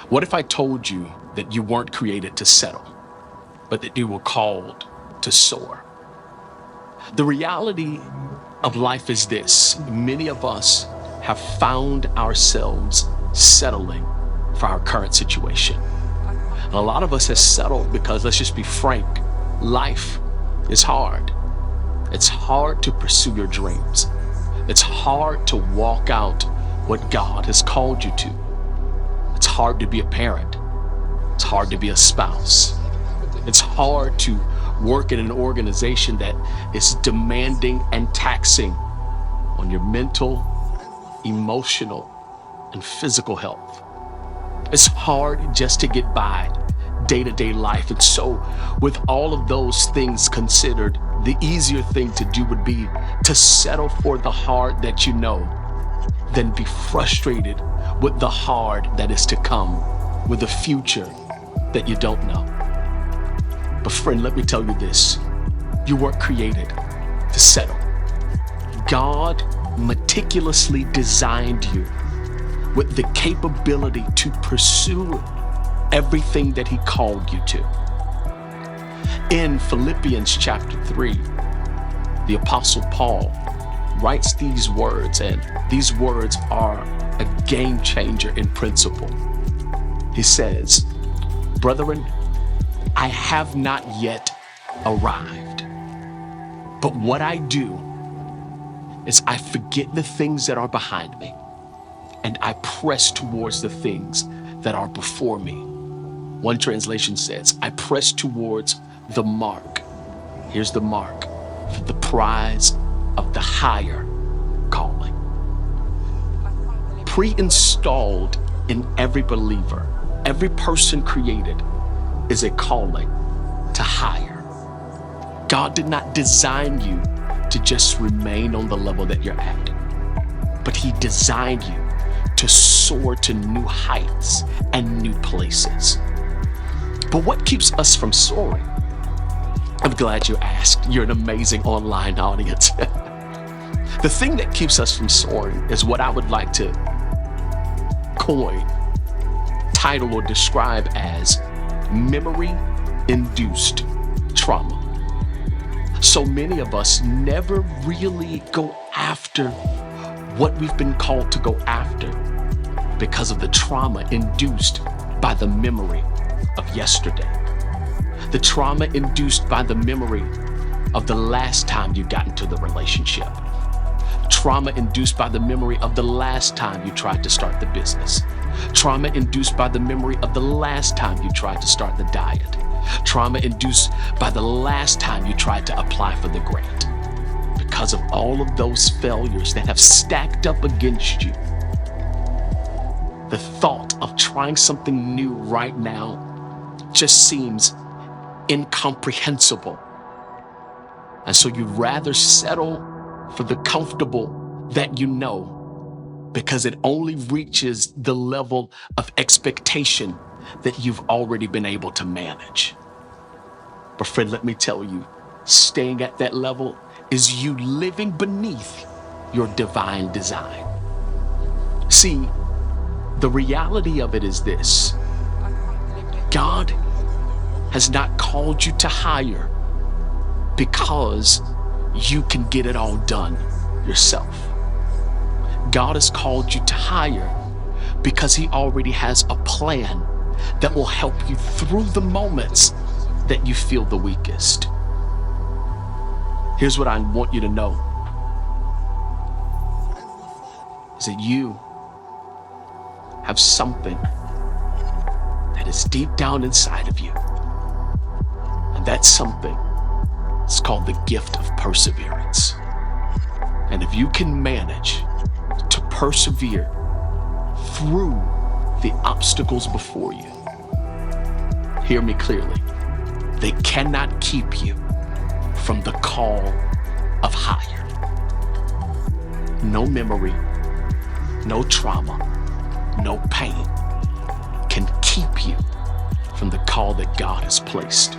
What if I told you that you weren't created to settle, but that you were called to soar? The reality of life is this: many of us have found ourselves settling for our current situation. And a lot of us have settled because, let's just be frank, life is hard. It's hard to pursue your dreams. It's hard to walk out what God has called you to. It's hard to be a parent. It's hard to be a spouse. It's hard to work in an organization that is demanding and taxing on your mental, emotional, and physical health. It's hard just to get by day-to-day life. And so with all of those things considered, the easier thing to do would be to settle for the hard that you know, than be frustrated with the hard that is to come, with a future that you don't know. But friend, let me tell you this: you weren't created to settle. God meticulously designed you with the capability to pursue everything that He called you to. In Philippians chapter 3, the Apostle Paul writes these words, and these words are a game changer in principle. He says, "Brethren, I have not yet arrived, but what I do is I forget the things that are behind me, and I press towards the things that are before me." One translation says, "I press towards the mark." Here's the mark: for the prize of the higher calling. Pre-installed in every believer, every person created, is a calling to higher. God did not design you to just remain on the level that you're at, but He designed you to soar to new heights and new places. But what keeps us from soaring? I'm glad you asked. You're an amazing online audience. The thing that keeps us from soaring is what I would like to coin, title, or describe as memory-induced trauma. So many of us never really go after what we've been called to go after because of the trauma induced by the memory of yesterday. The trauma induced by the memory of the last time you got into the relationship. Trauma induced by the memory of the last time you tried to start the business. Trauma induced by the memory of the last time you tried to start the diet. Trauma induced by the last time you tried to apply for the grant. Because of all of those failures that have stacked up against you, the thought of trying something new right now just seems incomprehensible. And so you'd rather settle for the comfortable that you know, because it only reaches the level of expectation that you've already been able to manage. But friend, let me tell you, staying at that level is you living beneath your divine design. See, the reality of it is this: God has not called you to higher because you can get it all done yourself. God has called you to higher because He already has a plan that will help you through the moments that you feel the weakest. Here's what I want you to know, is that you have something that is deep down inside of you. And that something is called the gift of perseverance. And if you can manage to persevere through the obstacles before you, hear me clearly, they cannot keep you from the call of higher. No memory, no trauma, no pain can keep you from the call that God has placed